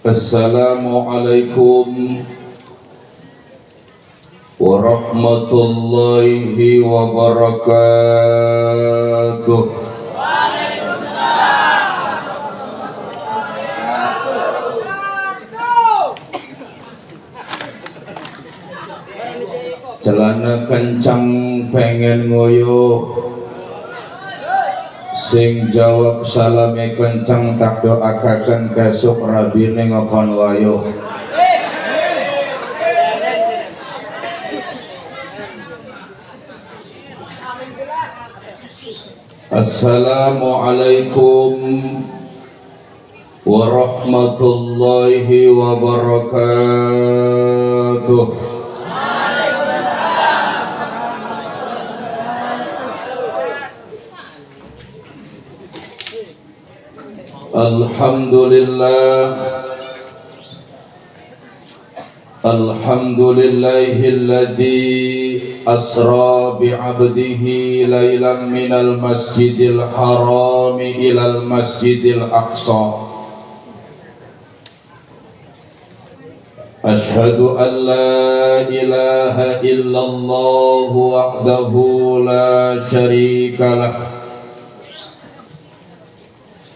Assalamualaikum warahmatullahi wabarakatuh. Celana kencang pengen ngoyo, sing jawab salame kencang tak doakaken besok rabine ngokon wayo. Assalamualaikum warahmatullahi wabarakatuh. Alhamdulillahilladzi asra bi'abdihi lailan minal masjidil harami ilal masjidil aqsa. Ashhadu an la ilaha illallah wahdahu la syarika lah,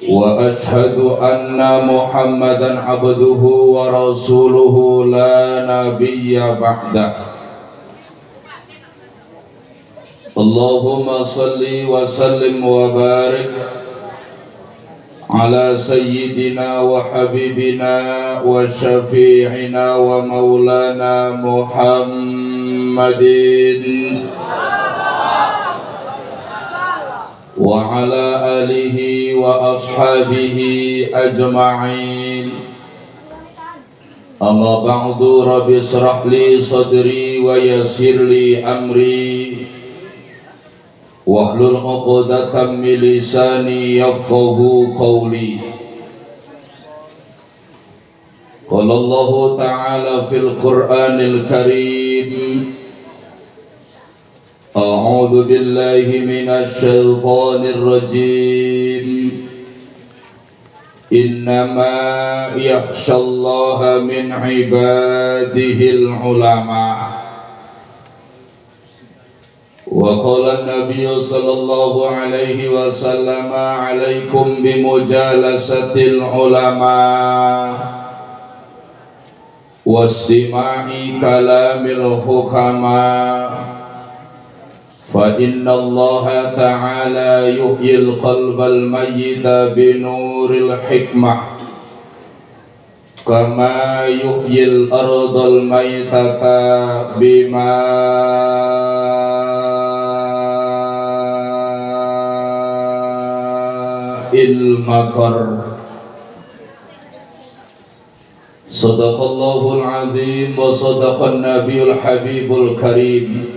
wa ashhadu anna Muhammadan abduhu wa rasuluhu la nabiyya ba'dah. Allahumma salli wa sallim wa barik ala sayyidina wa habibina wa syafi'ina wa maulana Muhammadin wa ala alihi wa ashabihi ajma'in. Amma ba'du, rabbi israh li sadri wa yassir li amri wahlul 'uqdatam min lisani yafqahu qawli. Qala Allah ta'ala fil Qur'anil Karim, a'udzu billahi minasy syaithanir rajim. Innama yakhshallaha min ibadihil ulama. Wa qala an-nabiy sallallahu alaihi wasallam, alaikum bimujalasatil ulama wastima'i kalamil hukama. Fa inna Allah ta'ala yuhyil qalbal mayyita binuril hikmah kama yuhyil ardal mayyitata bima'il matar. Sadaqallahul azim wa sadaqan nabiyul habibul karim.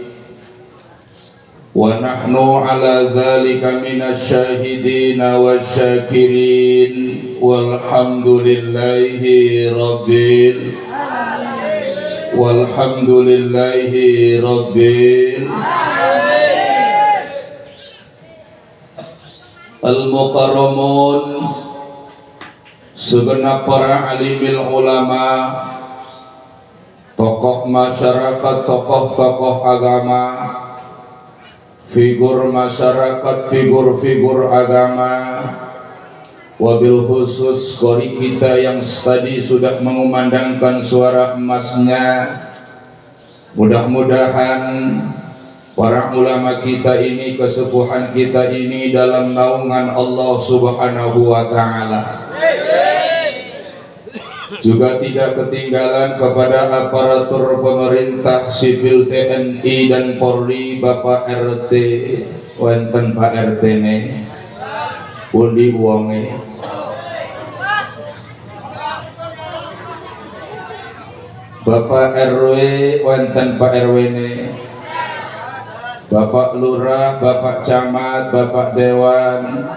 Wa nahnu ala dzalika minasy syahidin wasyakirin walhamdulillahi rabbil alamin. Walhamdulillahi rabbil alamin. Al-mukarramun, segenap para alimil ulama, tokoh masyarakat, tokoh-tokoh agama, figur masyarakat, figur-figur agama, wabil khusus qori kita yang tadi sudah mengumandangkan suara emasnya. Mudah-mudahan para ulama kita ini, kesepuhan kita ini dalam naungan Allah Subhanahu wa ta'ala. Juga tidak ketinggalan kepada aparatur pemerintah sipil TNI dan Polri, Bapak RT, wonten Pak RT ne pundi wonge, Bapak RW, wonten Pak RW ne, Bapak Lurah, Bapak Camat, Bapak Dewan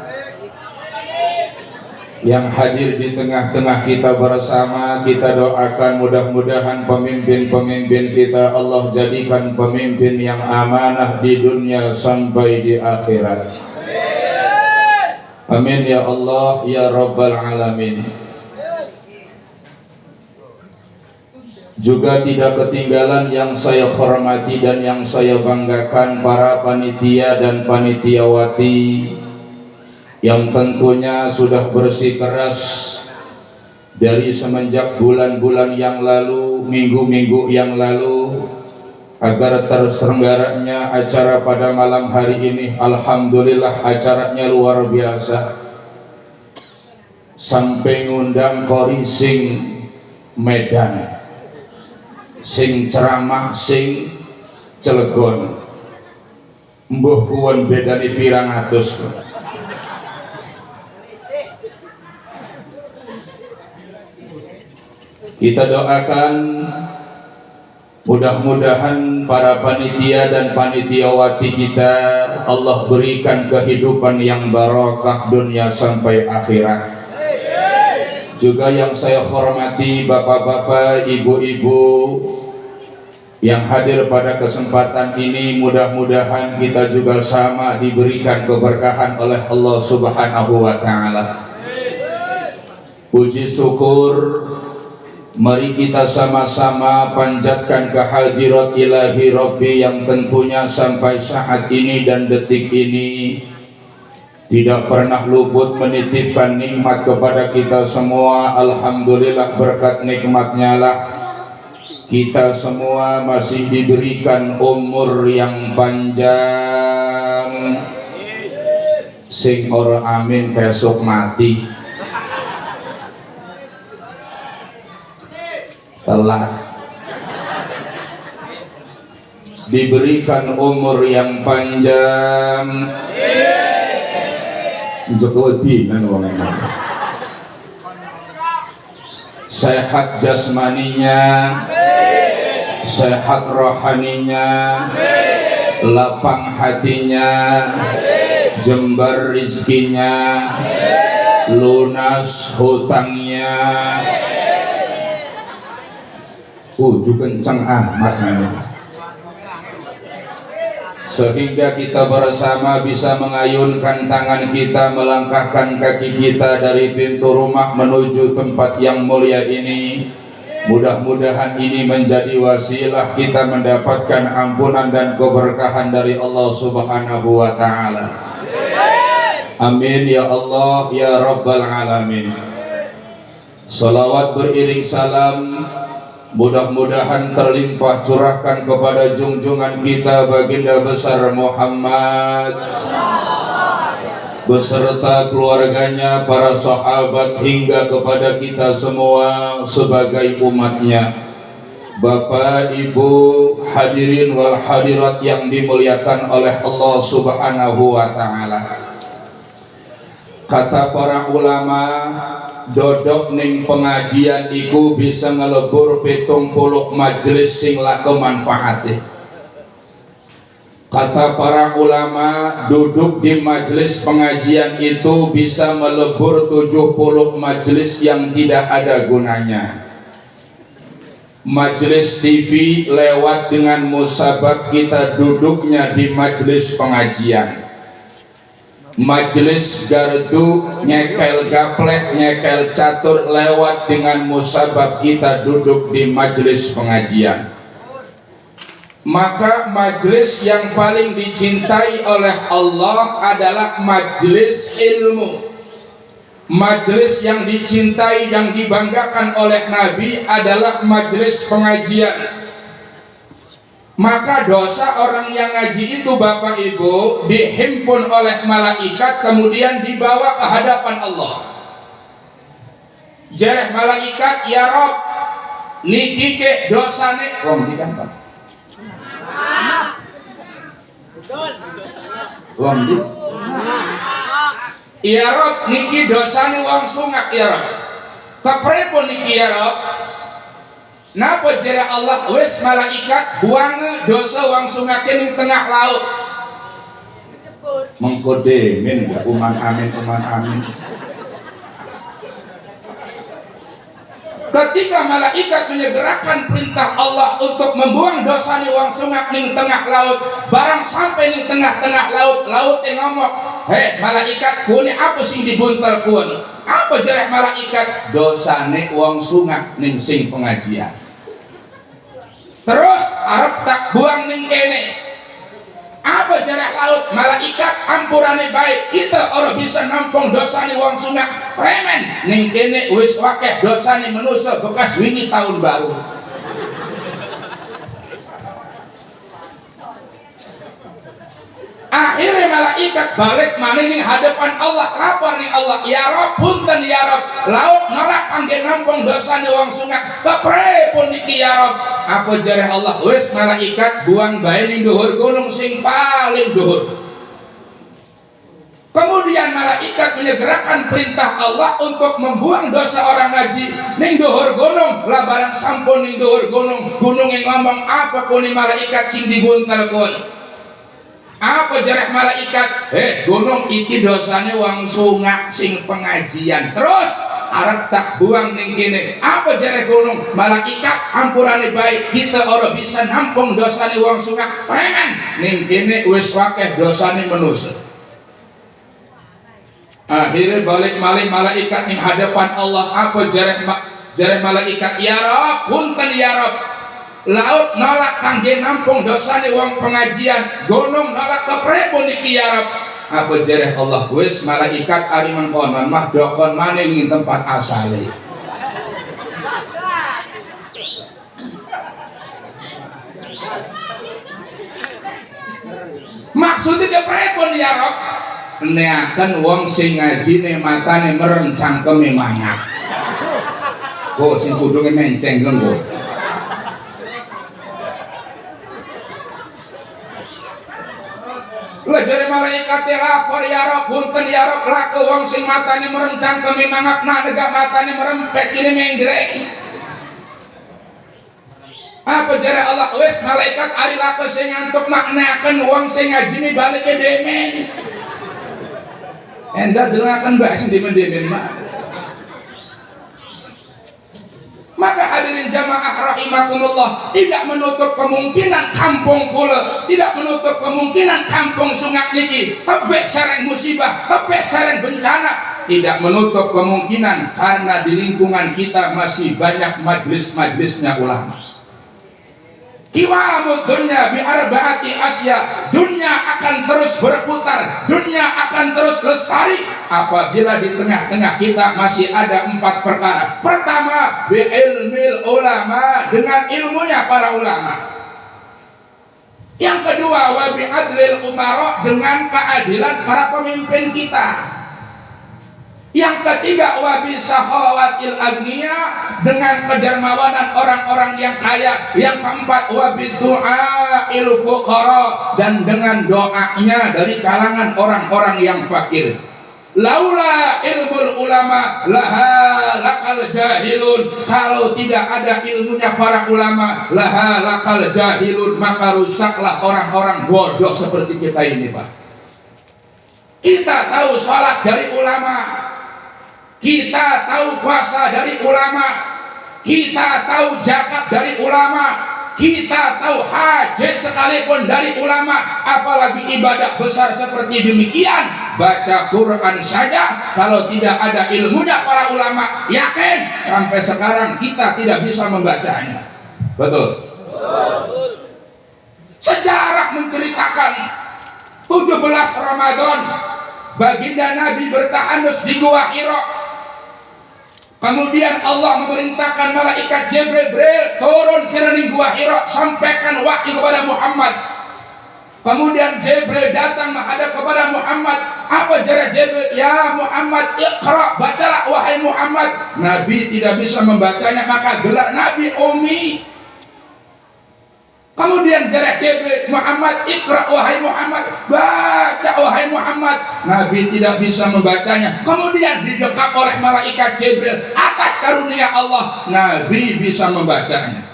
yang hadir di tengah-tengah kita bersama. Kita doakan mudah-mudahan pemimpin-pemimpin kita Allah jadikan pemimpin yang amanah di dunia sampai di akhirat. Amin ya Allah ya Rabbal Alamin. Juga tidak ketinggalan yang saya hormati dan yang saya banggakan para panitia dan panitiawati yang tentunya sudah bersikeras dari semenjak bulan-bulan yang lalu, minggu-minggu yang lalu, agar terselenggaranya acara pada malam hari ini. Alhamdulillah acaranya luar biasa, sampai ngundang kori sing Medan, sing ceramah, sing Cilegon, mbuh kuwon bedani pirang atus. Kita doakan mudah-mudahan para panitia dan panitiawati kita Allah berikan kehidupan yang barokah dunia sampai akhirat. Juga yang saya hormati bapak-bapak, ibu-ibu yang hadir pada kesempatan ini, mudah-mudahan kita juga sama diberikan keberkahan oleh Allah Subhanahu wa Ta'ala. Puji syukur, mari kita sama-sama panjatkan kehadirat ilahi Rabbi yang tentunya sampai saat ini dan detik ini tidak pernah luput menitipkan nikmat kepada kita semua. Alhamdulillah, berkat nikmatnya lah kita semua masih diberikan umur yang panjang. Sing ora amin besok mati. Telat. Diberikan umur yang panjang. Jokowi kan wong sehat jasmaninya, sehat rohaninya, lapang hatinya, jembar rizkinya, lunas hutangnya. Kencang amat sehingga kita bersama bisa mengayunkan tangan kita, melangkahkan kaki kita dari pintu rumah menuju tempat yang mulia ini. Mudah-mudahan ini menjadi wasilah kita mendapatkan ampunan dan keberkahan dari Allah Subhanahu wa Ta'ala. Amin ya Allah ya Rabbal Alamin. Salawat beriring salam mudah-mudahan terlimpah curahkan kepada junjungan kita baginda besar Muhammad beserta keluarganya, para sahabat, hingga kepada kita semua sebagai umatnya. Bapak, Ibu, hadirin wal hadirat yang dimuliakan oleh Allah Subhanahu wa Ta'ala. Kata para ulama, dodok ning pengajian iku bisa ngelebur 70 majelis sing lak kemanfaate. Kata para ulama, duduk di majelis pengajian itu bisa melebur 70 majelis yang tidak ada gunanya. Majelis TV lewat dengan musabak kita duduknya di majelis pengajian. Majelis gardu nyekel gapleh, nyekel catur lewat dengan musabab kita duduk di majelis pengajian. Maka majelis yang paling dicintai oleh Allah adalah majelis ilmu. Majelis yang dicintai dan dibanggakan oleh Nabi adalah majelis pengajian. Maka dosa orang yang ngaji itu Bapak Ibu dihimpun oleh malaikat kemudian dibawa ke hadapan Allah. Jareh malaikat, ya Rob, niki ke dosane wong di kan Pak. Wong di. Ya Rob, niki dosane wong sungak ya Rob. Kepripun niki ya Rob? Napa jere Allah wis malaikat buang dosa wang sungakin di tengah laut. Mengkode min uman amin uman amin. Ketika malaikat menyegerakan perintah Allah untuk membuang dosa di wang sungak di tengah laut, barang sampai di tengah-tengah laut, laut yang ngomong, hei malaikat, kuni apa sing dibuntel kuni? Apa jere malaikat? Dosa nih wang sungak ning sing pengajian. terus arep tak buang ning kene. Apa jarak laut? Malaikat ampurane baik, kita ora bisa nampung dosane wong sunga premen ning kene wis wakeh dosane manusia bekas wingi tahun baru. Akhirnya malaikat balik mana ning hadapan Allah, lapor ning Allah, ya Rob, punten ya Rob, laut nolak kangge nampung dosane wong sunga kepripun niki ya Rob? Apa jareh Allah? Wis malaikat buang bae ning dhuwur gunung sing paling dhuwur. Kemudian malaikat menyegerakan perintah Allah untuk membuang dosa orang ngaji ning dhuwur gunung. Lah barang sampun ning dhuwur gunung, gunung yang ngomong apa pun malaikat sing diguntal kowe. Apa jareh malaikat? Gunung iki dosane wong sunga sing pengajian. Terus arep tak buang ning kene. Apa jareh gunung? Malaikat ampurane baik, kita ora bisa nampung dosane wong sunga premen ning kene wis wakeh dosane manusia. Akhirnya balik malih malaikat ning hadapan Allah. Apa jareh malaikat? Ya Rob, punten ya Rob, laut nolak kangge nampung dosane wong pengajian, gunung nolak kepripun iki ya Rob? Apa jareh Allah? Wis malaikat ari mangkonon mah dokon maneh ning tempat asale. Maksudnya kepripun ya Rob? Neaken wong sing ngajine matane merem cangkeme mangap. Kok sing kudunge menceng lho. Lah jare malaikat lapor ya Rob, punten ya Rob, lake wong sing matane merencang kemi mangapna negak matane merempet sini menggrek. Apa jare Allah? Wis malaikat ari lake sing ngantuk maknaken wong sing ngajine balik ke demen. Enda delakan mbak sing demen-demen mak. Maka hadirin jamaah rahimakumullah, tidak menutup kemungkinan kampung kula, tidak menutup kemungkinan kampung Sungak niki tebek sareng musibah, tebek sareng bencana, tidak menutup kemungkinan karena di lingkungan kita masih banyak majlis-majlisnya ulama. Kiwamud dunya bi arbaati asya, dunia akan terus berputar, dunia akan terus lestari apabila di tengah-tengah kita masih ada 4 perkara. Pertama, bi ilmil ulama, dengan ilmunya para ulama. Yang kedua, wa bi adlil umara, dengan keadilan para pemimpin kita. Yang ketiga, wabi sahawatil agniya, dengan kedermawanan orang-orang yang kaya. Yang keempat, wabi du'ail fuqara, dan dengan doanya dari kalangan orang-orang yang fakir. Laula ilmul ulama laha lakal jahilun, kalau tidak ada ilmunya para ulama laha lakal jahilun, maka rusaklah orang-orang bodoh seperti kita ini, Pak. Kita tahu salat dari ulama, kita tahu puasa dari ulama, kita tahu zakat dari ulama, kita tahu haji sekalipun dari ulama, apalagi ibadah besar seperti demikian. Baca Quran saja kalau tidak ada ilmunya para ulama, yakin sampai sekarang kita tidak bisa membacanya. Betul? Sejarah menceritakan 17 Ramadan baginda Nabi bertahanus di Gua Hira. Kemudian Allah memerintahkan malaikat Jibril turun di Gua Hira, sampaikan wahyu kepada Muhammad. Kemudian Jibril datang menghadap kepada Muhammad. Apa jara Jibril? Ya Muhammad, iqra, bacalah wahai Muhammad. Nabi tidak bisa membacanya, maka gelar Nabi Ummi. Kemudian jara Jibril, Muhammad, iqra wahai Muhammad, baca wahai Muhammad. Nabi tidak bisa membacanya. Kemudian didekap oleh malaikat Jibril, atas karunia Allah Nabi bisa membacanya.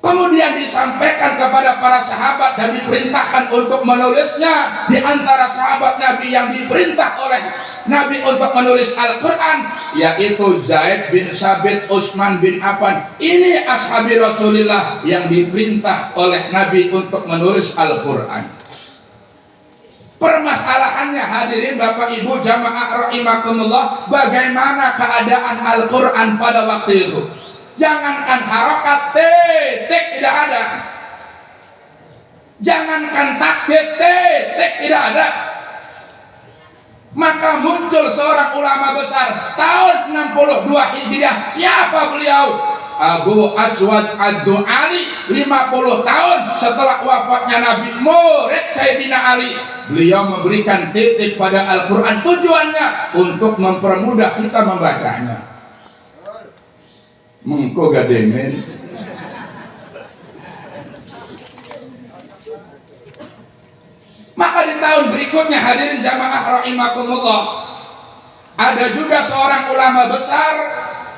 Kemudian disampaikan kepada para sahabat dan diperintahkan untuk menulisnya. Di antara sahabat Nabi yang diperintah oleh Nabi untuk menulis Al-Quran yaitu Zaid bin Sabit, Utsman bin Affan. Ini ashabi Rasulullah yang diperintah oleh Nabi untuk menulis Al-Quran. Permasalahannya hadirin Bapak Ibu jamaah rahimakumullah, bagaimana keadaan Al-Quran pada waktu itu? Jangankan harokat, titik tidak ada. Jangankan tasdid, titik tidak ada. Maka muncul seorang ulama besar tahun 62 Hijriah. Siapa beliau? Abu Aswad Ad-Du'ali. 50 tahun setelah wafatnya Nabi, murid Sayyidina Ali. Beliau memberikan titik pada Al-Quran. Tujuannya untuk mempermudah kita membacanya. Mengko gademen. Maka di tahun berikutnya, hadirin jamaah rahimakumullah, ada juga seorang ulama besar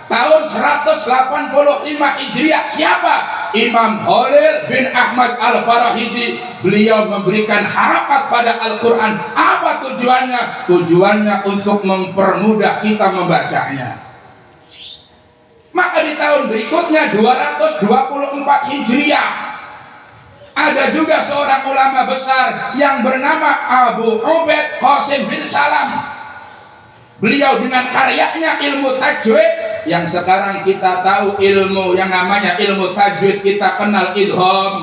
tahun 185 Hijriah. Siapa? Imam Khalil bin Ahmad Al-Farahidi. Beliau memberikan harakat pada Al-Quran. Apa tujuannya? Tujuannya untuk mempermudah kita membacanya. Maka di tahun berikutnya 224 Hijriah, ada juga seorang ulama besar yang bernama Abu Ubaid Qasim bin Salam. Beliau dengan karyanya ilmu tajwid, yang sekarang kita tahu ilmu yang namanya ilmu tajwid, kita kenal idgham,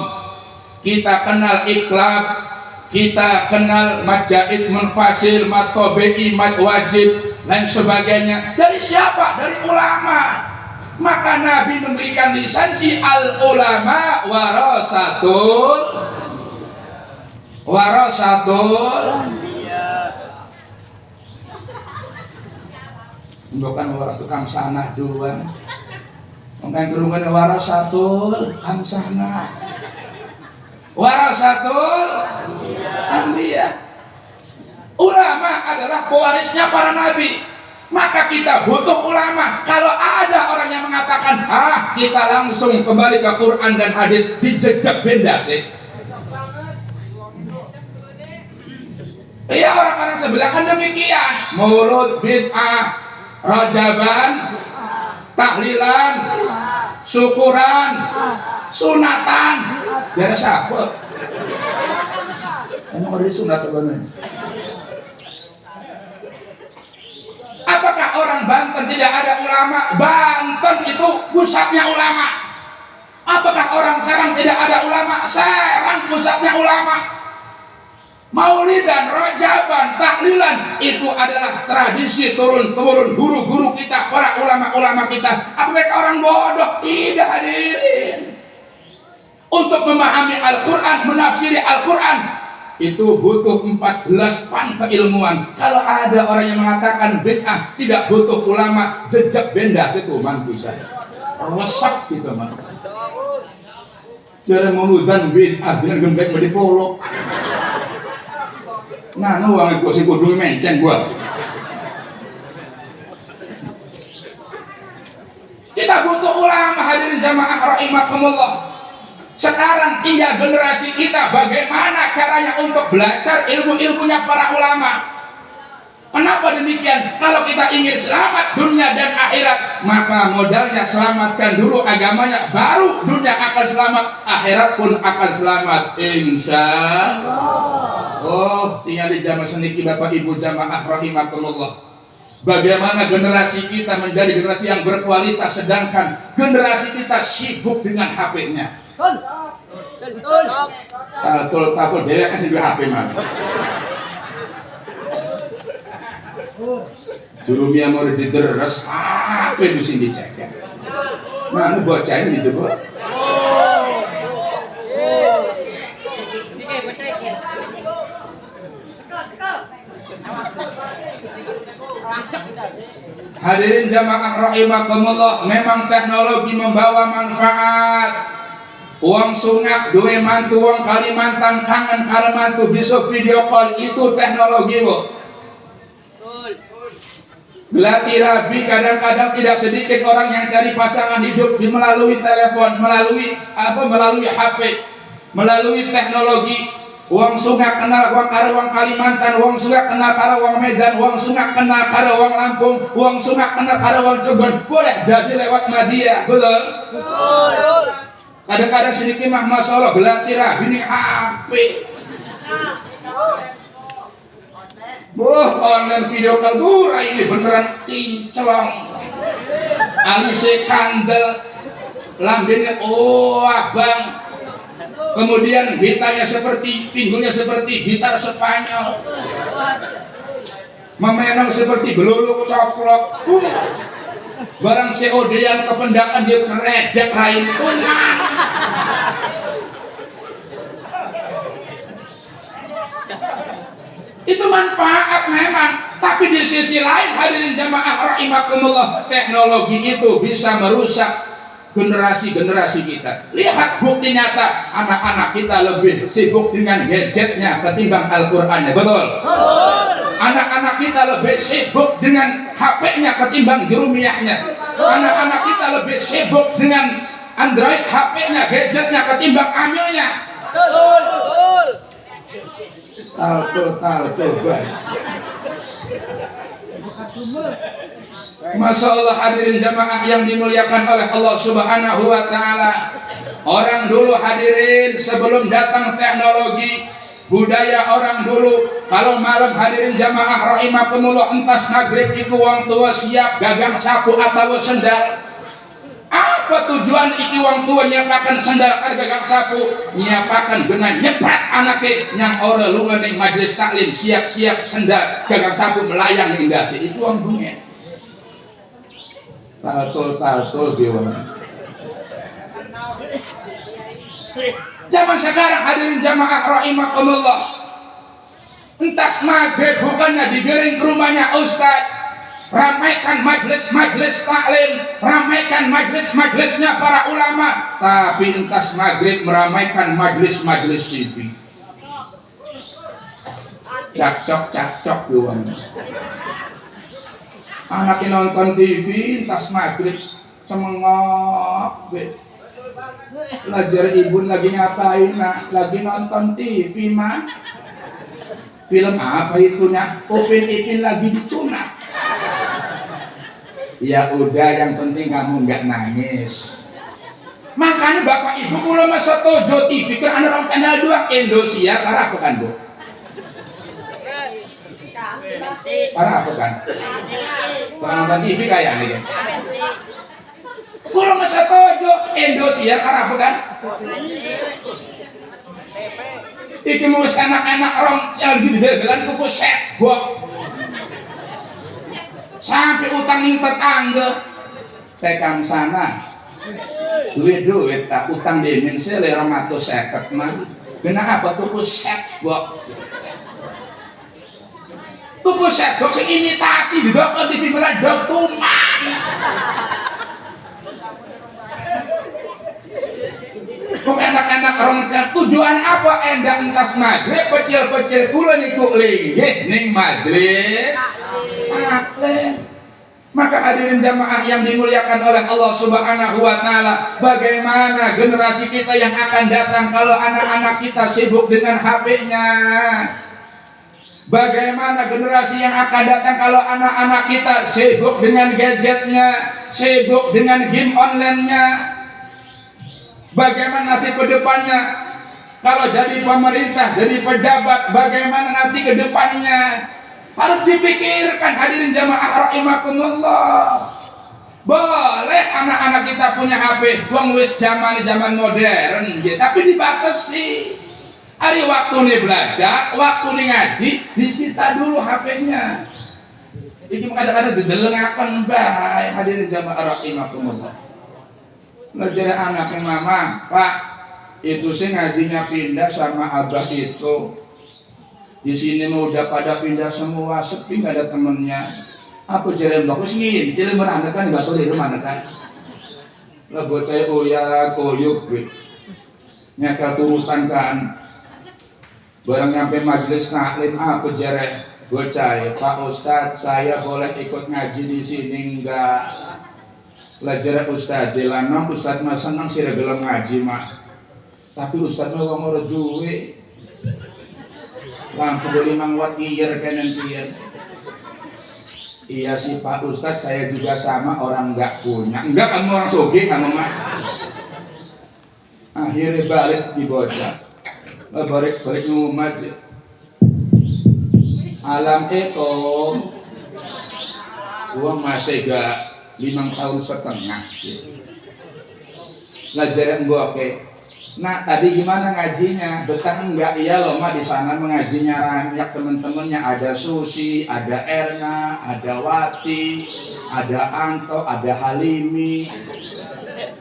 kita kenal iqlab, kita kenal mad jaid, munfasil, mad tabi'i, mad wajib, dan sebagainya. Dari siapa? Dari ulama. Maka Nabi memberikan lisensi al-ulama warasatul bukan warasatul kamsanah doang. Mungkin kerungan warasatul kamsanah, warasatul anbiya. Ulama adalah pewarisnya para nabi. Maka kita butuh ulama. Kalau ada orang yang mengatakan, kita langsung kembali ke Quran dan hadis, dijejak benda sih. Iya, orang-orang sebelah kan demikian. Mulut bid'ah, rajaban, tahlilan, syukuran, sunatan. Jadi siapa? Emang ada sunat apa nih? Apakah orang Banten tidak ada ulama? Banten itu pusatnya ulama. Apakah orang Serang tidak ada ulama? Serang pusatnya ulama. Maulidan, rajaban, tahlilan, itu adalah tradisi turun-temurun guru-guru kita, para ulama-ulama kita. Apa mereka orang bodoh? Tidak, hadirin. Untuk memahami Al-Quran, menafsiri Al-Quran, itu butuh 14 fan keilmuan. Kalau ada orang yang mengatakan bid'ah tidak butuh ulama, jejak benda situ man bisa rusak gitu man. Cara muludan bid'ah dengan gembek di polo. Nah, nuang gua si kudu menceng gua. Kita butuh ulama, hadirin jamaah rahimakumullah. Sekarang tinggal generasi kita bagaimana caranya untuk belajar ilmu-ilmunya para ulama. Kenapa demikian? Kalau kita ingin selamat dunia dan akhirat, maka modalnya selamatkan dulu agamanya, baru dunia akan selamat, akhirat pun akan selamat, insya Allah. Oh, tinggal di zaman seniki Bapak Ibu jamaah rahimakumullah. Bagaimana generasi kita menjadi generasi yang berkualitas, sedangkan generasi kita sibuk dengan HP-nya. Takut dia kasih dua HP mana? Jurumia mau dideres HP di sini cek ya. Nah, ini bocah ini coba. Hadirin jamaah rahimakumullah, memang teknologi membawa manfaat. Uang sungak, dua mantu, uang Kalimantan, kangen Kalimantan, bisa video call, itu teknologi bu. Belati rabi, kadang-kadang tidak sedikit orang yang cari pasangan hidup melalui telepon, melalui HP, melalui teknologi. Uang sungak kenal uang Karawang Kalimantan, uang sungak kenal Karawang Medan, uang sungak kenal Karawang Lampung, uang sungak kenal Karawang Cirebon. Boleh jadi lewat media, betul? Betul. Kadang-kadang sedikit mah masya Allah belati rabi ini HP. Online video call ini beneran kinclong. Alise kandel. lambenya abang, kemudian gitarnya seperti pinggulnya seperti gitar Spanyol, memenang seperti beluluk coplok. Barang COD yang kependakan dia keredek rain tungan. Itu manfaat memang, tapi di sisi lain hadirin jamaah rahimakumullah, teknologi itu bisa merusak generasi-generasi kita. Lihat bukti nyata, anak-anak kita lebih sibuk dengan gadgetnya ketimbang Al-Qur'annya, betul? Anak-anak kita lebih sibuk dengan HP-nya ketimbang jurumiyahnya. Anak-anak kita lebih sibuk dengan Android HP-nya, gadgetnya ketimbang amilnya. Betul. Taltul baik. Masya Allah hadirin jamaah yang dimuliakan oleh Allah Subhanahu wa ta'ala. Orang dulu hadirin sebelum datang teknologi, budaya orang dulu kalau malam hadirin jamaah rahimakumullah entas maghrib itu wong tua siap gagang sapu atau sendal. Apa tujuan iki wong tua nyiapakan sendal karo gagang sapu? Nyiapakan guna nyeprat anake yang ora lunga ning majelis taklim siap-siap sendal gagang sapu melayang ning ndase. Itu wong bunge. Taltul biwang. Zaman sekarang hadirin jamaah rahimakumullah, entas maghrib bukannya digiring ke rumahnya ustaz, ramaikan majlis-majlis taklim, ramaikan majlis-majlisnya para ulama, tapi entas maghrib meramaikan majlis-majlis TV. Cakcok doang. Anaknya nonton TV entas maghrib cemengok be. Belajar ibu lagi ngapain nak? Lagi nonton TV mah. Film apa itunya? Upin Ipin lagi dicunat. Ya udah, yang penting kamu nggak nangis. Makanya bapak ibu kalau masa tojo TV kan ada orang channel 2 Indosiar, para apa kan bu? Para apa kan? Para nonton TV kayak ini kan? Kalau masa tojo Indosiar, para apa kan? Iki mau anak-anak orang yang di-bebelan kuku set bok. Sampai utang ning tetangga tekang sana duit tak utang demin sele 250 mah kenapa tuku set bok, tuku set bok sing imitasi didok TV malah dok tuman. Kok enak-enak orang tujuan apa endah entas maghrib pecil-pecil kula niku linggih ning majelis taklim. Maka hadirin jamaah yang dimuliakan oleh Allah Subhanahu wa ta'ala, bagaimana generasi kita yang akan datang kalau anak-anak kita sibuk dengan HP-nya? Bagaimana generasi yang akan datang kalau anak-anak kita sibuk dengan gadgetnya, sibuk dengan game online-nya? Bagaimana nasib ke depannya? Kalau jadi pemerintah, jadi pejabat, bagaimana nanti ke depannya? Harus dipikirkan hadirin jamaah rahimakumullah. Boleh anak-anak kita punya HP, wong wis zaman modern, tapi dibatasi. Hari waktu nih belajar, waktu nih ngaji, disita dulu HP-nya. Iki kadang-kadang didelengaken bae hadirin jamaah rahimakumullah. Belajar anaknya mama, Pak, itu sih ngajinya pindah sama abah itu. Di sini mau udah pada pindah semua, sepi nggak ada temennya. Apa jalan bagus nih? Jalan beranda kan nggak tahu di rumah kan? Lah bocah uya koyuk, nyakal turutan kan. Barang nyampe majelis taklim apa jalan bocah? Pak Ustadz, saya boleh ikut ngaji di sini enggak? Belajar Ustadz, dilanang Ustadz mah senang sih dalam ngaji mah. Tapi Ustadz mah mau duit. Lampu 5 watt iyer kanan pian. Iya sih Pak Ustadz, saya juga sama orang nggak punya. Enggak, kamu orang soge kamu mah. Akhirnya balik di bocah. Balik ngumaj. Alam ekom. Uang masih gak 5 tahun setengah. Lah jare oke. Nah tadi gimana ngajinya? Betah enggak? Iya loh mah di sana mengajinya banyak temen-temennya, ada Susi, ada Erna, ada Wati, ada Anto, ada Halimi.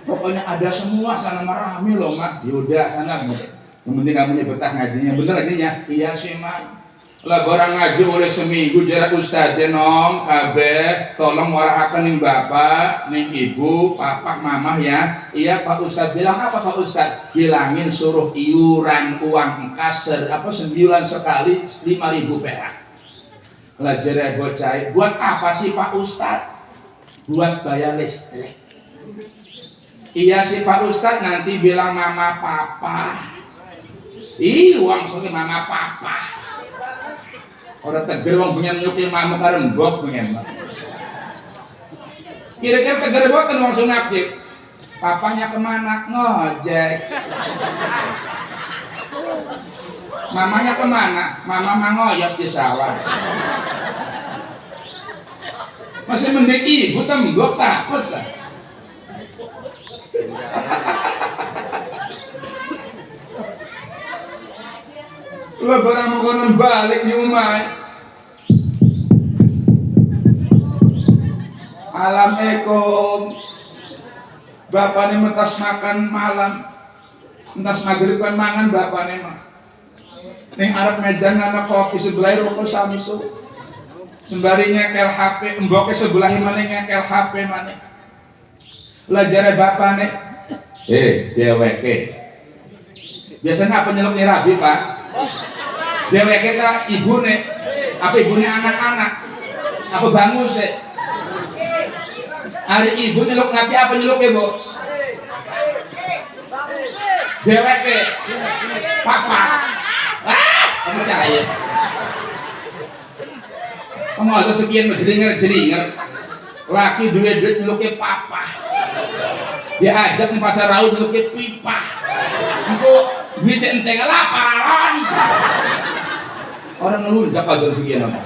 Pokoknya ada semua sana mah rame loh mah. Yaudah sana. Yang penting kamu betah ngajinya. Bener ngajinya? Iya sih mah. Lah barang ngaji oleh seminggu jarak ustaz nom kabeh tolong warahaken ning bapak ning ibu papa mamah ya. Iya pak ustaz. Bilang apa pak ustaz? Bilangin suruh iuran uang kasar apa 9 sekali 5.000 perak. Lah jere bocah buat apa sih pak ustaz? Buat bayar listrik. Iya sih pak ustaz, nanti bilang mama papa. Ih uang soalnya mama papa. Orang teger wong pengen nyuki mama karembok pengen. Kira-kira teger boten wong sunapjik. Papanya kemana? Ngojek. Mamanya kemana? Mama mangoyos di sawah. Masih mending ibu tembok takut tak? Lo barang mengkonon balik di rumah. Assalamualaikum. Bapak ini mentas makan malam, mentas maghrib kan mangan bapak ini mah. Ning arep mejan ana kopi sebelah rokok Samsu. Sembari nyekel HP, emboke sebelah mana nyekel HP mana. Lah jare bapak nih. Deweke. Biasanya apa nyeluk nih Rabi, Pak? Deweke ta ibune. Apa ibune anak-anak? Apa bangus sih? Hari ibu nyeluk nanti apa nyeluk ibu? Deweke. Papa. Kamu percaya? Kamu ada sekian jelinger. Laki duit nyeluknya papa. Dia ajak nih pasar raut nyeluknya pipa. Engko duit enteng laparan. Orang ngelunjak aja sekian apa?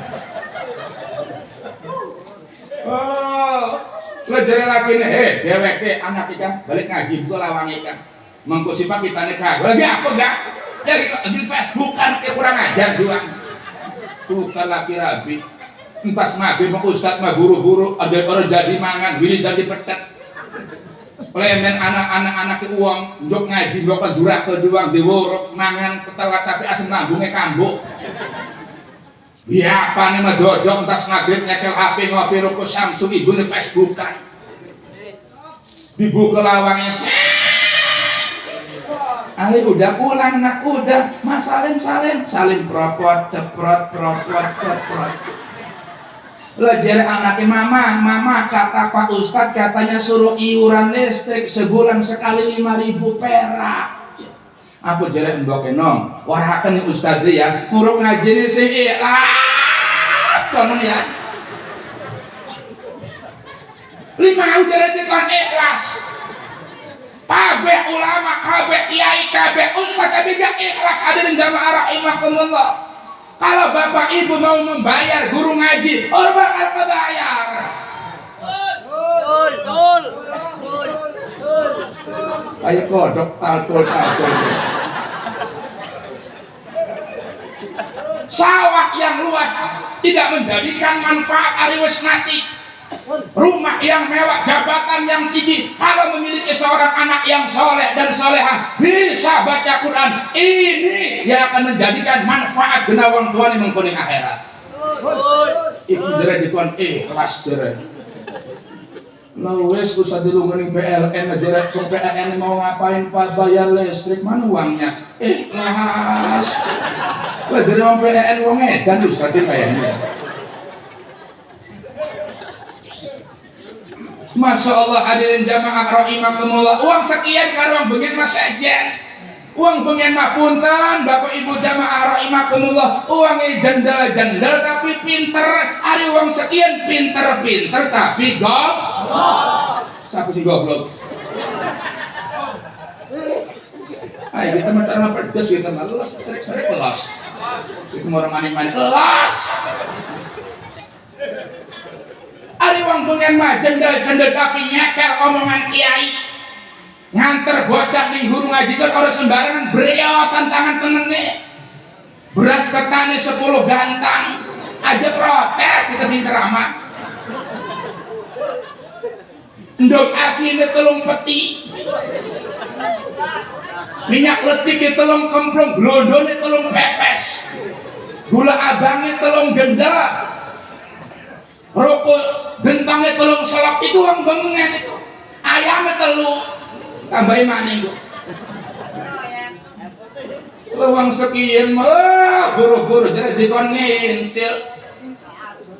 Oh, lejare laki nih, deweke anak ikan balik ngaji buka lawang ikan. Mengko sifat kita nih kagak lagi apa gak? Ya di Facebook kan kayak kurang ajar doang. Bukan laki Rabi. Entas maghrib mau ustad mah buru-buru ada orang jadi mangan wilih dan dipetet. Lemen anak-anak uang njok ngaji njok durake doang diworok mangan ketelat sampai asam lambungnya kambuk. Ya apa nih mah dodok entas maghrib nyekel HP ngopi rokok Samsung ibu nih Facebookan. Dibuka lawangnya Ali udah pulang nak udah mas salim propot ceprot. Belajar anaknya mama kata Pak Ustadz katanya suruh iuran listrik sebulan sekali 5.000 perak. Apa jare embok enong warahaken Ustadz ya nguruk ngaji ini sing ikhlas konon ya 5 jare dikon ikhlas. Kabeh ulama, kabeh kiai, kabeh ustaz, kabeh gak ikhlas hadirin jamaah rahimakumullah. Kalau bapak ibu mau membayar guru ngaji, orang bakal kebayar. Betul. Kayak kodok taltul. Sawah yang luas tidak menjadikan manfaat ariwes nati. Rumah yang mewah, jabatan yang tinggi, kalau memiliki seorang anak yang soleh dan soleha bisa baca Quran, ini yang akan menjadikan manfaat guna wong tua nih mengkuning akhirat. Ibu jere dituan ikhlas jere. Lawes usah dilungening PLN jere ke PLN mau ngapain Pak bayar listrik mana uangnya? Ikhlas. Lah jere wong PLN wong edan usah kayaknya. Masya Allah hadirin jamaah rahimakumullah. Uang sekian kan uang bengen mas sejen. Uang bengen mah punten Bapak Ibu jamaah rahimakumullah. Uangnya jendel tapi pinter. Ada uang sekian pinter tapi goblok. Siapa sih goblok? Ayo kita macam pedes kita malas sering kelas. Itu orang maning-maning kelas. Ari wong pengen mah jendel tapi nyekel omongan kiai. nganter bocah ning guru ngaji kan orang sembarangan beliau tantangan tenene beras ketane 10 gantang aja protes kita sing ceramah ndok asine 3 peti minyak letih 3 kemplung glondone 3 pepes gula abangnya 3 gendal rokok gentangnya 3 selap itu uang bengen itu ayamnya 3 tambahin maning lewang sekian mah buru-buru jadi dikon ngintil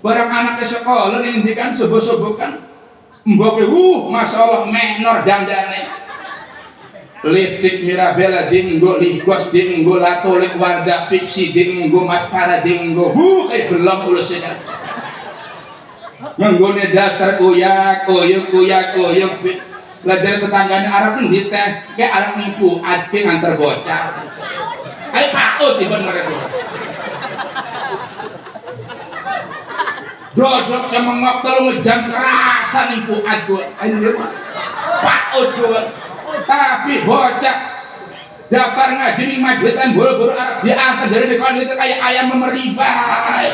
barang anak ke sekolah diintikan subuh-subuh mbok masalah menor dandane litik mirabella dinggo ligos dinggo latolik warga fiksi dinggo maskara dinggo kayak belum ulus ya menggone dasar uyak belajar tetangganya Arab ini teh kayak Arab nipu adke nganter bocah ayo pakut tiba mereka dodok cemengok telu ngejam kerasan nipu adke ayo pakut dua tapi bocah daftar ngaji di majlisan buru-buru Arab diangkat dari depan itu kayak ayam memeribai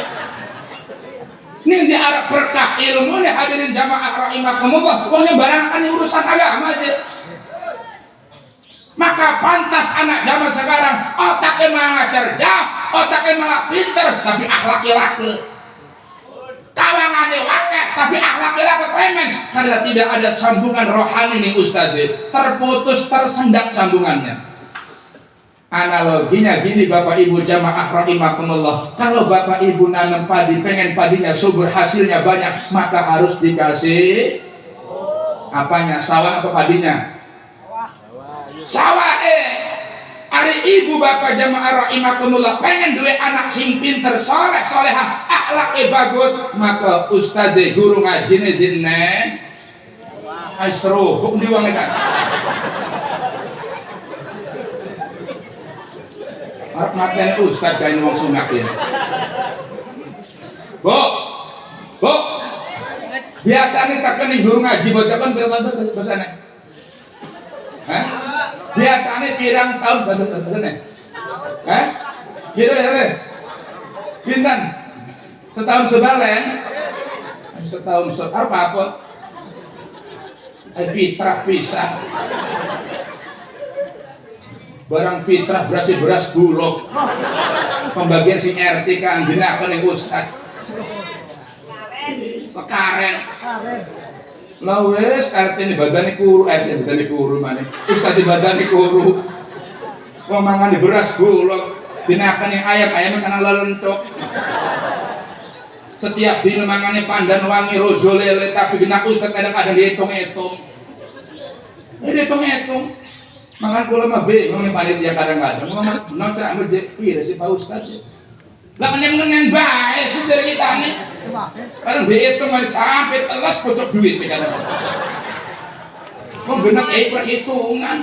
ini di Arab berkah ilmu nih hadirin jamaah rahimakumullah pokoknya barangkan urusan agama aja maka pantas anak zaman sekarang otaknya malah cerdas otaknya malah pinter tapi akhlaknya lake kawangannya wakil tapi akhlaknya lake kremen karena tidak ada sambungan rohani nih Ustaz terputus tersendat sambungannya. Analoginya gini Bapak Ibu jamaah rahimakumullah, kalau Bapak Ibu nanam padi pengen padinya subur hasilnya banyak maka harus dikasih apanya sawah apa padinya sawah hari ibu bapak jamaah rahimakumullah pengen duwe anak sing pinter soleh solehah akhlaknya bagus maka ustadz guru ngaji ini dinne asro kok diwang kan harap ngatain ustadz kain wong sungakin bu biasanya tak kening guru ngaji bocah kan berapa bahasanya biasanya pirang tahun bahasanya kira-kira pinten setahun sebalen setahun apa fitrah pisah barang fitrah beras bulog pembagian si RT kan dinakan yang ustad karen lawes RT ini badani kuru RT badani kuru mana ustad di badani kuru pemangan di beras bulog dinakan yang ayam karena lalentok setiap dino mangane pandan wangi rojo lele tapi dina ustad kadang-kadang dihitung-hitung mangan kula mah bingung nih panitia kadang-kadang mau cerak mejek pira sih Pak Ustaz lah menen bae saudara kita nih kadang dihitung sampai telas pocok duit kadang-kadang mau benak perhitungan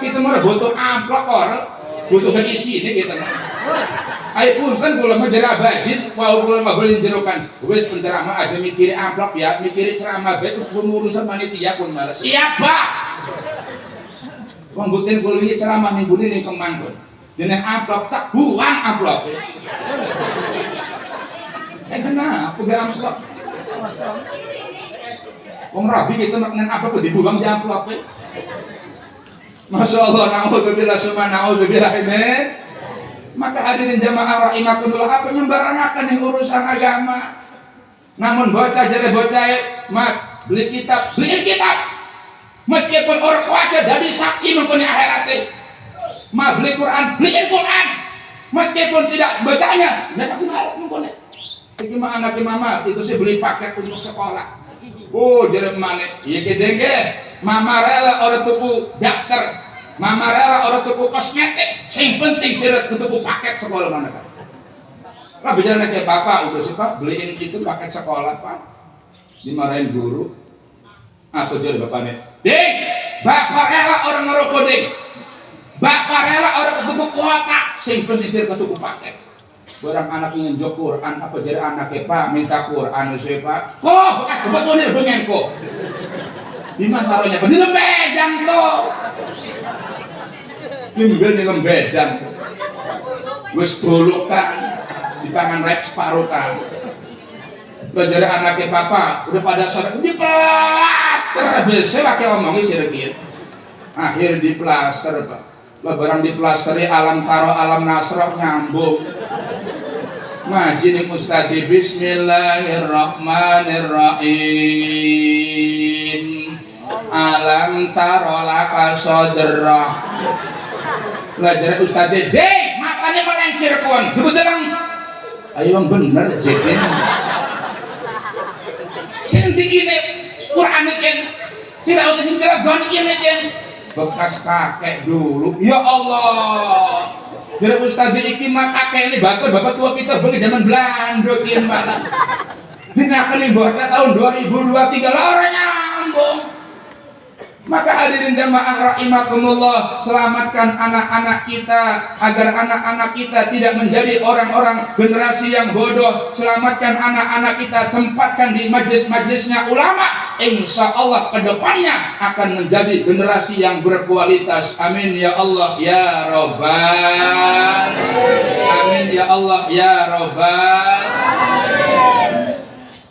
kita mah butuh amplop orang butuh isi ini kita mah ayo punten kula mah jera bajit wau kula mah beli jerokan wis penceramah aja mikiri amplop ya mikiri ceramah bae terus urusan panitia pun malas siapa pembutin kuliah ceramah nih buni nih kemangkut dengan amplop tak buang amplop kenapa gak amplop wong rabi kita maknan apa kok dibuang di amplop Masya Allah na'udzubillah summa na'udzubillah ini maka hadirin jamaah rahimakumullah apa nyembarangakan nih urusan agama namun bocah jadi bocah mak beliin kitab meskipun orang kuaca dari saksi mempunyai akhiratnya mah beli Quran beliin Quran meskipun tidak bacanya ada saksi akhirat mempunyai gimana anak mama itu sih beli paket untuk sekolah jadi mana iya kedenge mama rela orang tuku dasar mama rela orang tuku kosmetik sing penting sih tuku paket sekolah mana kan lah bicara kayak bapak udah sih pak beliin itu paket sekolah pak dimarahin guru atau jadi bapaknya ding, bapak rela orang ngerokok ding bapak rela orang ketuku kuota sing penting sih ketuku paket barang anak ingin jok Quran apa jadi anaknya pak minta Quran usai pak kok bekas kebetulan dengan kok Di mana taruhnya? Di lembedang tuh. Timbel di lembedang. Wis dulu kan di tangan rek separuh kan. Belajar anaknya papa udah pada sore di plaster biasa pakai omongin sirkit. Akhir di plaster pak. Lebaran di plasteri alam taro alam nasroh nyambung. Ngaji nih Ustadi Bismillahirrahmanirrahim. Alam taro laka sodrah. Belajar Ustadi deh makanya melengsir kon. Kebetulan ayo bang bener jadi. Sing tinggi Quran kan. Sira udah sing Cilegon ini kan. Bekas kakek dulu. Ya Allah. Jadi Ustaz iki mah kakek ini bapak tua kita beli zaman Belanda kian malah. Dinakeun bocah tahun 2023 lah orang nyambung. Maka hadirin jamaah rahimakumullah, selamatkan anak-anak kita agar anak-anak kita tidak menjadi orang-orang generasi yang bodoh. Selamatkan anak-anak kita, tempatkan di majlis-majlisnya ulama. Insya Allah kedepannya akan menjadi generasi yang berkualitas. Amin ya Allah ya Rabbal. Amin ya Allah ya Rabbal.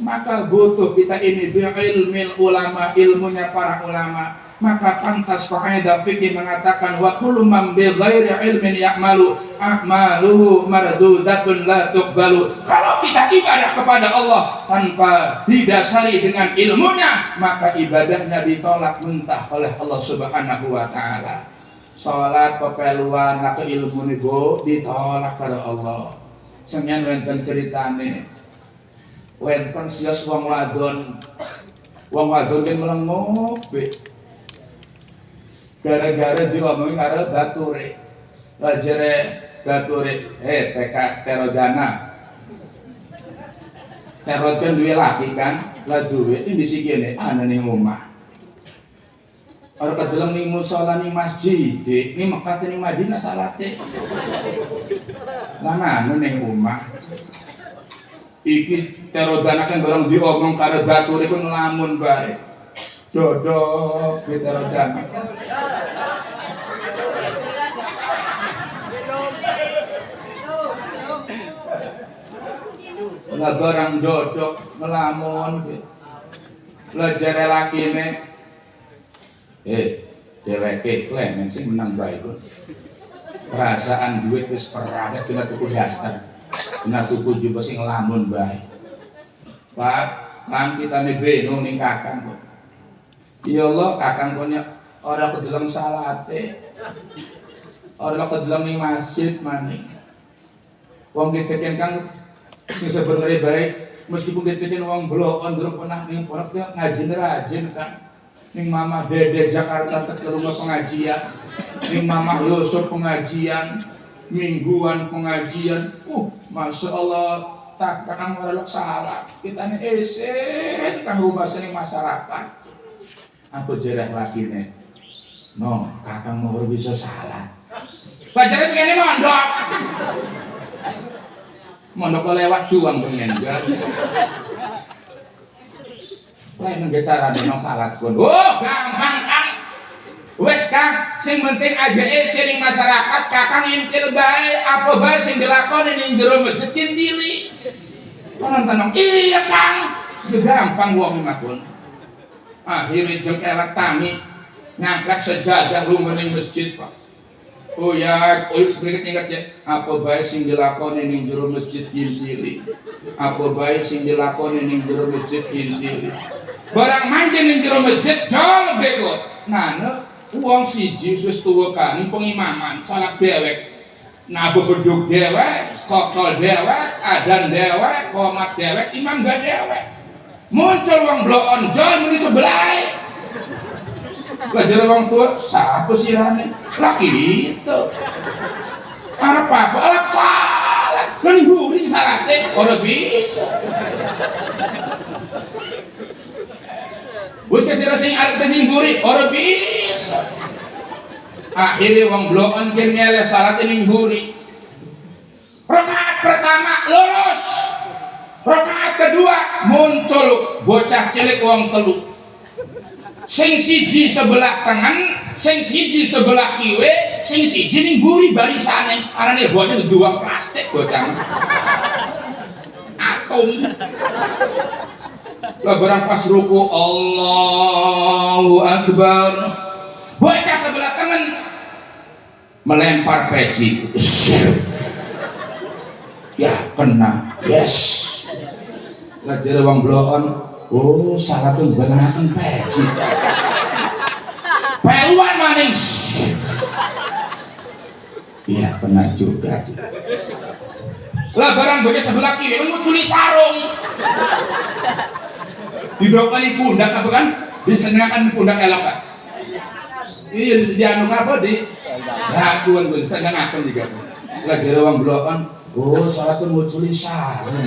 Maka butuh kita ini bi'ilmil ulama, ilmunya para ulama. Maka pantas kaidah fikih mengatakan wa kullu man bi ghairi ilmin ya'malu a'maluhu mardudatun la tuqbalu. Kalau kita ibadah kepada Allah tanpa didasari dengan ilmunya, maka ibadahnya ditolak mentah oleh Allah Subhanahu wa taala. Salat pepeluan ke ilmu niku ditolak oleh Allah. Sengen wonten ceritane. Wonten sios wong wadon. Wong wadon kan melengok be. Gara-gara diomongin karo bature. Lajere bature, teka terodana. Terod kan duwe laki kan, lah duwe ini sikene ana ning omah. Ora kedeleng ning musala ning masjid, ning Mekah ning Madinah salate. Lah anu ning omah. Iki terodana kan barang diomong karo bature ku ngelamun bae. Dodok di terodana. Lah barang dodok ngelamun lah jare lakine dheweke klemen sing menang bae kok. Perasaan duit wis peragat kena tuku dasar. Kena tuku jubah sing ngelamun bae. Pak, kan kita beno ning kakang kok. Ya Allah kakang konya ora kedeleng salate. Ora kedeleng ning masjid maning. Wong keten kang sing sebenarnya baik meskipun keten wong blok ndruk pernah ning pondok ngaji rajin kan. Ning Mamah Dede Jakarta ke rumah pengajian. Ning Mamah Yusuf pengajian, mingguan pengajian. Masya Allah tak kakang ora salah. Kita nih eset kang rumah seni masyarakat. Aku jereh lagi nih, no, kakang mau bisa salah. Pacarnya begini mondok lewat doang pengen gak. Lain nggak cara nih no salah pun. Gampang kan? Wes kang, sing penting aja sering masyarakat kakang intil bae, apa bae sing dilakoni ning jero masjid dili. Nonton iya kang, gampang wong mah pun. Akhirnya jeng elak tami ngangkat sejadah lumaning masjid pak. Oh ya, ingat ya. Apa baik sing dilakoni ning jero masjid kintili. Apa baik sing dilakoni ning jero masjid kintili. Barang manje ning jero masjid jol bego. Nah, uang siji wis tuwa kan pengimaman salat dewek. Nah bebeduk dewek, kokol dewek, adan dewek, qomat dewek, imam gak dewek. Muncul wong blon jol muni sebelah. Belajar wong tua, siapa sih rane? Laki itu. Arep apa? Arep salah. Lan nguri salate ora bisa. Wis kira sing arep sing nguri ora bisa. Akhirnya wong blon gen nyele salate ning nguri. Rakaat pertama lulus. Rakaat kedua muncul bocah cilik wong telu. Sing siji sebelah tengen, sing siji sebelah kiwe, sing siji ning buri barisane. Arane bocah dua plastik bocah. Atom. Lah barang pas ruku Allahu Akbar. Bocah sebelah tengen melempar peci. Ya kena. Yes. Lah jare wong bloon, oh salah tuh benaken peci. Peluan maning. Iya kena juga. Lah barang bocah sebelah kiri nguculi sarung. Didokani pundak apa kan? Disenengakan pundak elok kan? Iya di anu apa di? Lah tuan senengakan juga. Lah jare wong bloon, oh salah tuh nguculi sarung.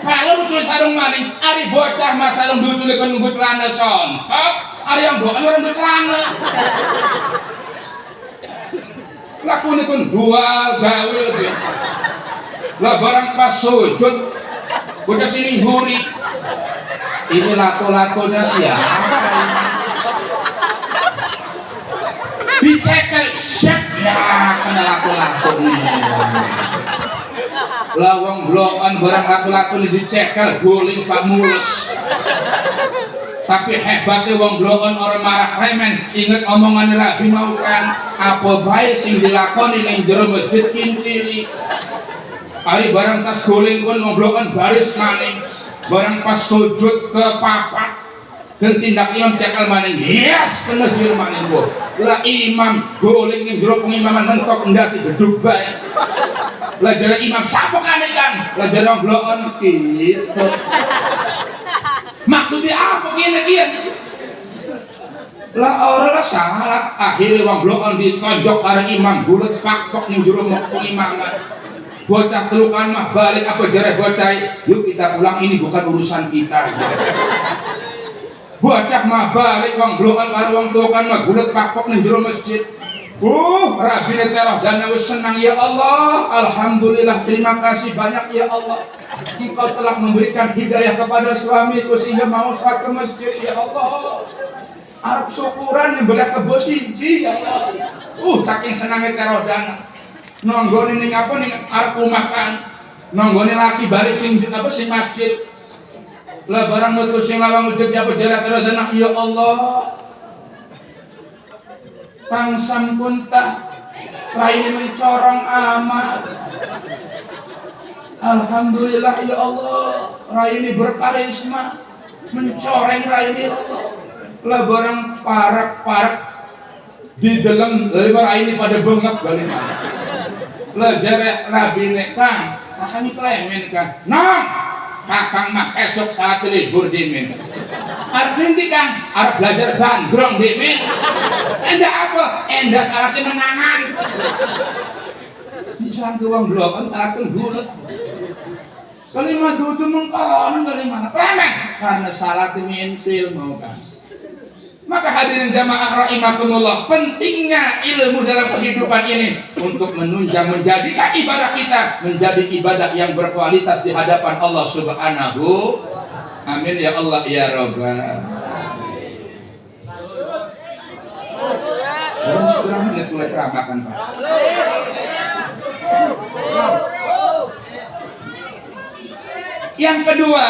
Kalau nguculi sarung maning, ari bocah mas sarung nguculi kan nunggu celana sontok. Ari yang bloon orang nunggu celana. Lakune kun dual gawil gitu. Lah barang pas sujud bocah sini huri. Ini lato-latonya siapa? Dicekel syek ya kena lato-lato nih. Lawang blokan barang lato-lato ini dicekel guling pak mulus. Tapi hebatnya wong blokan orang marah remen. Ingat omongan Rabi mau kan apa baik sing dilakoni ning jero masjid kintili. Ari barang tas guling pun wong blokan baris maning. Barang pas sujud ke papat dan tindak imam cekal maning. Yes kena sir maning bu. Lah imam guling ning jero pengimaman mentok ndasi gedug bae. Lah jare imam sapa kanekan? Lah jare wong blokan gitu. Maksudnya apa kian? Lah orang lah salah akhirnya wong blokan ditonjok karo imam bulet pakpok ning jero pengimaman. Bocah telukan mah balik apa jare bocah, yuk kita pulang ini bukan urusan kita. Bocah mah balik wong blokan karo wong telukan mah bulet pakpok ning jero masjid. Rabi teroh dan wis senang ya Allah. Alhamdulillah terima kasih banyak ya Allah. Engkau telah memberikan hidayah kepada suamiku sehingga mau sholat ke masjid ya Allah. Arab syukuran yang belah ke bosiji ya Allah. Saking senangnya teroh dan nonggone ning apa ning arep makan. Nonggone laki balik sing apa sing masjid. Lah barang metu sing lawang ujug apa jarak teroh dan ya Allah. Pangsam kuntah raine mencorong amat. Alhamdulillah ya Allah, raine berkarisma mencoreng raine ya Allah. Lah barang parak-parak di dalam dari raine pada bengak balik mana. Lah jare rabine Kang, kakang klemen Kang. Nah, kakang mah esok saat libur dimin. Arep nanti Kang, arep belajar gandrong dimin. Endah apa? Endah salatnya menangan. Bisa ke wong blokan salatnya bulet. Kalimat dudu mengkono kalimat klemen karena salatnya mintil mau kan. Maka hadirin jamaah rahimakumullah, pentingnya ilmu dalam kehidupan ini untuk menunjang menjadikan ibadah kita menjadi ibadah yang berkualitas di hadapan Allah Subhanahu. Amin ya Allah ya Rabbal. Orang sudah menit mulai ceramahkan Pak. Yang kedua,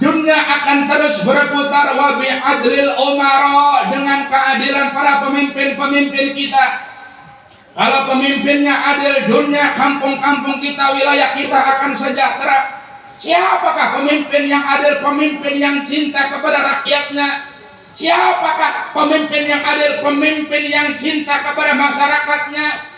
dunia akan terus berputar wa bi adlil umara, dengan keadilan para pemimpin-pemimpin kita. Kalau pemimpinnya adil, dunia, kampung-kampung kita, wilayah kita akan sejahtera. Siapakah pemimpin yang adil? Pemimpin yang cinta kepada rakyatnya. Siapakah pemimpin yang adil? Pemimpin yang cinta kepada masyarakatnya.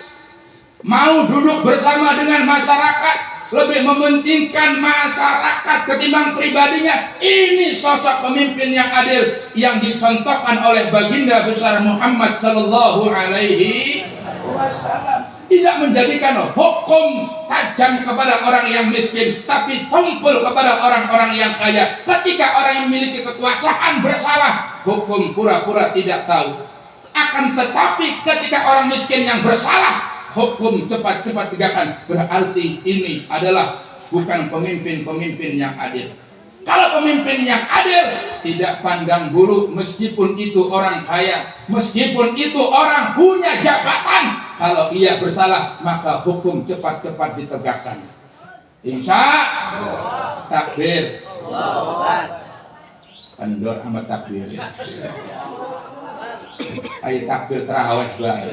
Mau duduk bersama dengan masyarakat, lebih mementingkan masyarakat ketimbang pribadinya. Ini sosok pemimpin yang adil yang dicontohkan oleh baginda besar Muhammad sallallahu alaihi wasallam. Tidak menjadikan hukum tajam kepada orang yang miskin, tapi tumpul kepada orang-orang yang kaya. Ketika orang yang memiliki kekuasaan bersalah, hukum pura-pura tidak tahu. Akan tetapi ketika orang miskin yang bersalah, hukum cepat-cepat tegakkan. Berarti ini adalah bukan pemimpin-pemimpin yang adil. Kalau pemimpin yang adil, tidak pandang bulu, meskipun itu orang kaya, meskipun itu orang punya jabatan, kalau ia bersalah maka hukum cepat-cepat ditegakkan. Insya takbir, kendor amat takbir. Ayo takbir terawih bae.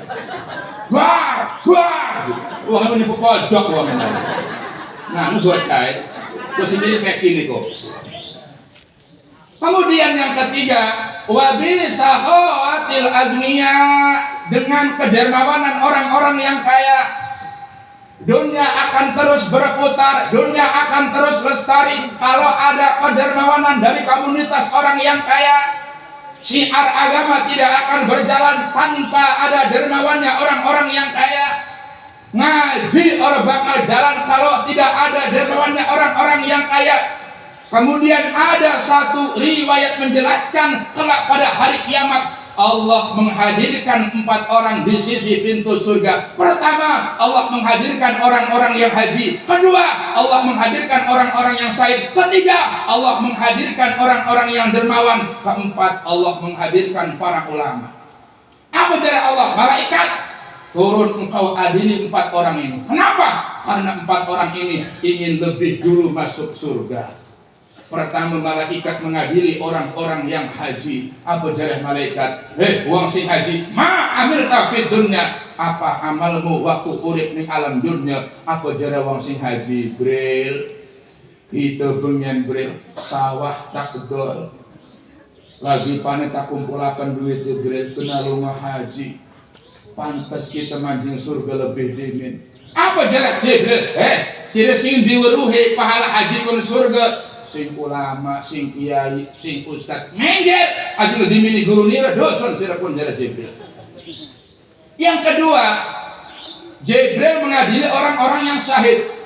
War, uang ini pojok uang ini. Nah, ini buat saya. Terus ini kayak sini kok. Kemudian yang ketiga, wabil sahawatil agniya, dengan kedermawanan orang-orang yang kaya. Dunia akan terus berputar, dunia akan terus lestari kalau ada kedermawanan dari komunitas orang yang kaya. Syiar agama tidak akan berjalan tanpa ada dermawannya orang-orang yang kaya. Ngaji orang bakal jalan kalau tidak ada dermawannya orang-orang yang kaya. Kemudian ada satu riwayat menjelaskan kelak pada hari kiamat Allah menghadirkan 4 orang di sisi pintu surga. Pertama, Allah menghadirkan orang-orang yang haji. Kedua, Allah menghadirkan orang-orang yang syahid. Ketiga, Allah menghadirkan orang-orang yang dermawan. Keempat, Allah menghadirkan para ulama. Apa cara Allah? Malaikat turun, engkau adili 4 orang ini. Kenapa? Karena 4 orang ini ingin lebih dulu masuk surga. Pertama, malaikat mengadili orang-orang yang haji. Apa jarah malaikat? Wong sing haji, ma amil tafid dunya. Apa amalmu waktu urip ning alam dunya? Apa jarah wong sing haji? Bril, kita bengen bril, sawah tak kedol. Lagi panen tak kumpulakan duit itu bril, kena rumah haji. Pantas kita mancing surga lebih dingin. Apa jarah Jibril? Sira sing diweruhi pahala haji kun surga. Sing ulama, sing kiai, sing ustad mengger aja dimini guru nira doson sira pun jara Jibril. Yang kedua, Jibril mengadili orang-orang yang syahid.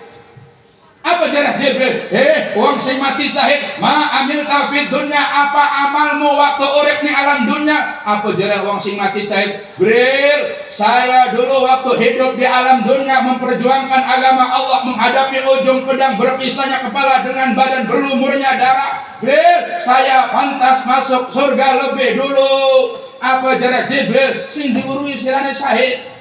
Apa jarah Jibril? Wong sing mati syahid, ma amil tafid dunya, apa amalmu waktu urip ning alam dunya? Apa jarah wong sing mati syahid? Jibril, saya dulu waktu hidup di alam dunya memperjuangkan agama Allah, menghadapi ujung pedang berpisahnya kepala dengan badan berlumurnya darah. Jibril, saya pantas masuk surga lebih dulu. Apa jarah Jibril? Sing diurui sirane syahid.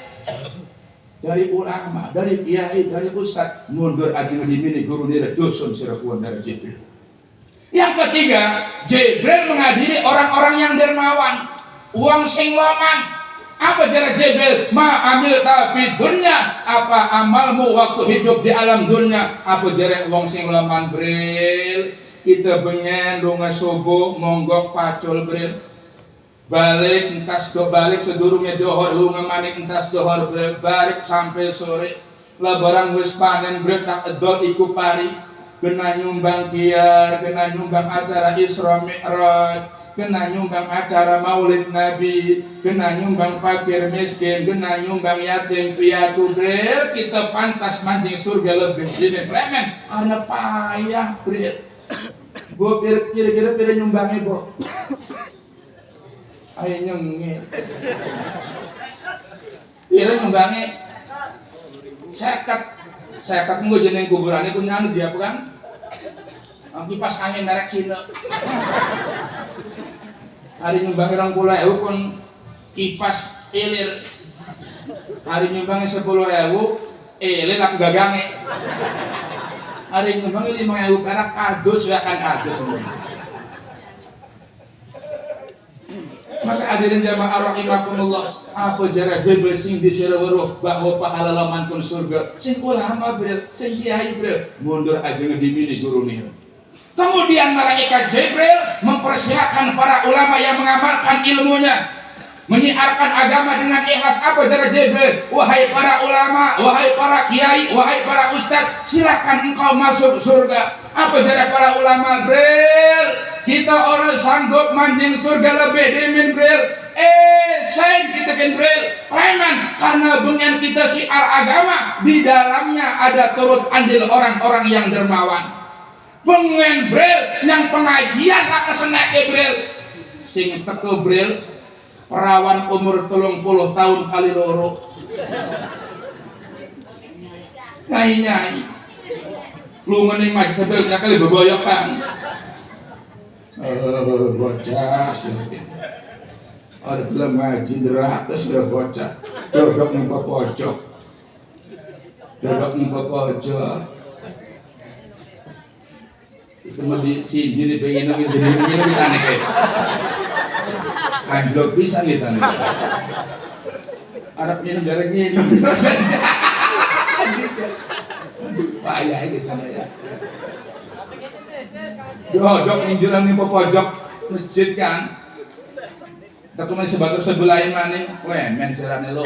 Dari ulama, dari kiai, dari ustad, mundur aja dimini guru nira dosun sirakuan dari Jibril. Yang ketiga, Jibril mengadili orang-orang yang dermawan, uang sing loman. Apa cara Jibril? Ma amil tafid dunya, apa amalmu waktu hidup di alam dunya? Apa cara uang sing loman bril? Kita bengen lunga subuh monggok pacul bril. Balik entas do balik sedurungnya dohor lunga maning entas dohor brel balik sampai sore lah barang wis panen brel tak edol iku pari kena nyumbang kiar, kena nyumbang acara Isra Mi'raj, kena nyumbang acara Maulid Nabi, kena nyumbang fakir miskin, kena nyumbang yatim piatu brel. Kita pantas mancing surga lebih jadi premen karena payah brel. Gua kira-kira nyumbangnya bo ayo nyengir. Kira nyumbangnya seket gue jeneng kuburan itu nyanu dia kan? Kipas angin merek Cina. Hari nyumbangnya 20.000 pun kipas ilir. Hari nyumbangnya 10.000 ilir aku gagangnya. Hari nyumbangnya 5.000 perak kardus ya kan kardus semua. Maka hadirin jamaah rahimakumullah, apa jara Jibril sing disiraweruh bahwa pahala laman kun surga sing ulama bril, sing kiai bril mundur aja ngedimini guru nih. Kemudian malaikat Jibril mempersilahkan para ulama yang mengamalkan ilmunya menyiarkan agama dengan ikhlas. Apa jara Jibril? Wahai para ulama, wahai para kiai, wahai para ustaz, silakan engkau masuk surga. Apa jara para ulama bril? Kita orang sanggup mancing surga lebih dimin bril. Sain kita kan bril preman karena bengen kita syiar agama di dalamnya ada turut andil orang-orang yang dermawan. Bengen bril yang pengajian lah kesenek bril sing teko bril perawan umur 30 tahun kali loro. Nyai lu ngening mah sebelnya kali beboyokan. bocah ada belum ngaji derata sudah bocah duduk nih pojok itu mau di sini pengen lagi di tanah kayak anjlok bisa nih tanah Arabnya negara gini payah gitu ya duduk nih jalan nih pojok masjid kan tak cuma sebatur sebelahin mana men serane lo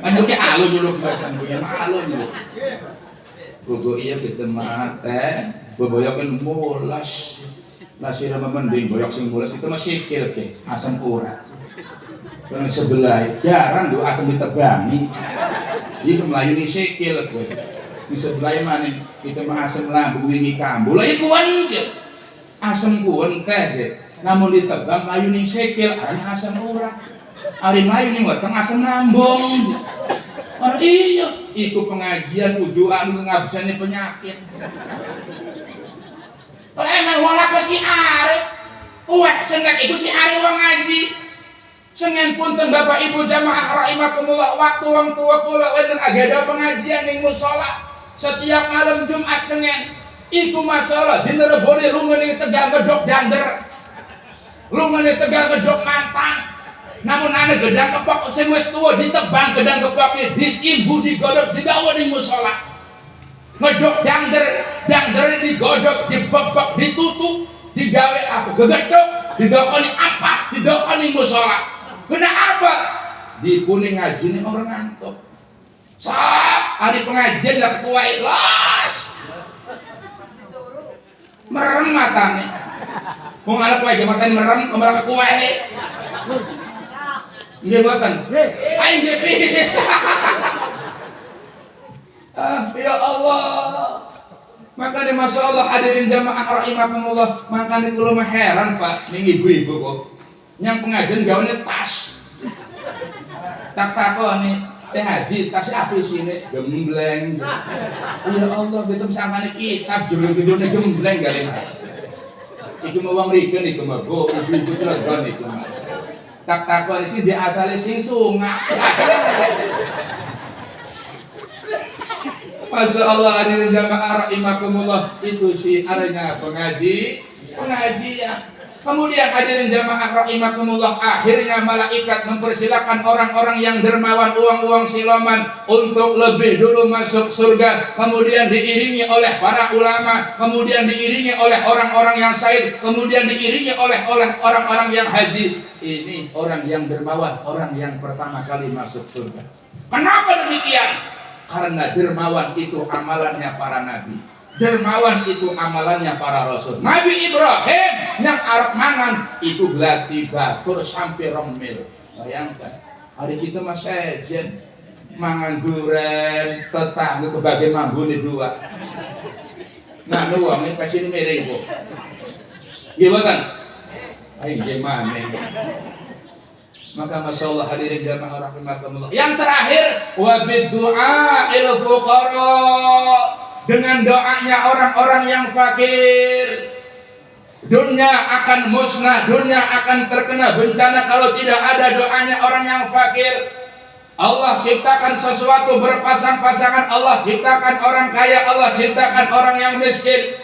anjuknya alun dulu kebasan punya alun dulu bobo iya kita mate boboyokin mulas nasira memending boyok sing mulas itu masih sikil ke asam urat yang sebelah jarang tuh asam ditebangi itu melayu ni sikil gue di sebelah mana itu mah asam lambung wingi kambuh lah itu aja asam kuon teh namun ditebang melayu ni sikil arahnya asam urat hari melayu ni weteng asam lambung orang iya ikut pengajian ujuan ngabisan penyakit kalau emang wala ke si Arif senggak itu si Arif wong ngaji sengen punten bapak ibu jamaah rahimakumullah waktu wong tua kula wonten agenda pengajian ning musala setiap malam Jumat sengen iku masalah dina Rebone lumene Tegal Gedok Dander lumene Tegal Gedok Mantang namun ana gedang kepok sing wis tuwa ditebang gedang kepoknya diimbu digodhog digawa ning musala ngedok dangder digodhog dibebek ditutuk digawe apa gegedhog didokoni ampas didokoni musala kenapa dipuni ngaji nih orang ngantuk saat hari pengajian lah ketua ikhlas merem matanya mau ngalap aja matanya merem kemarin ketua dia buatan aing gepis ya Allah makanya masya Allah hadirin jamaah rahimakumullah makanya kulo mah heran pak ning ibu-ibu kok yang pengajian gawane tas tak nih teh haji tas apa sini gembleng ya Allah betul samane kitab judul-judulnya gembleng kali itu mau wong rikeun iku mah bu ibu-ibu Cilegon iku mah tak takon sih dia asale sing sungai Masya Allah hadirin jamaah rahimakumullah itu syiarnya pengajian kemudian hadirin jamaah rahimakumullah akhirnya malaikat mempersilakan orang-orang yang dermawan uang-uang siloman untuk lebih dulu masuk surga kemudian diiringi oleh para ulama kemudian diiringi oleh orang-orang yang syahid kemudian diiringi oleh orang-orang yang haji ini orang yang dermawan orang yang pertama kali masuk surga kenapa demikian? Karena dermawan itu amalannya para nabi dermawan itu amalannya para rasul Nabi Ibrahim yang arep mangan itu glati batur sampai romil bayangkan hari kita mas sejen mangan duren tetangga kebagai mambu di dua nah nuang ini pasti miring kok gimana ayo gimana maka masya Allah hadirin jamaah rahimakumullah yang terakhir wabid doa il fuqara dengan doanya orang-orang yang fakir dunia akan musnah dunia akan terkena bencana kalau tidak ada doanya orang yang fakir Allah ciptakan sesuatu berpasang-pasangan Allah ciptakan orang kaya Allah ciptakan orang yang miskin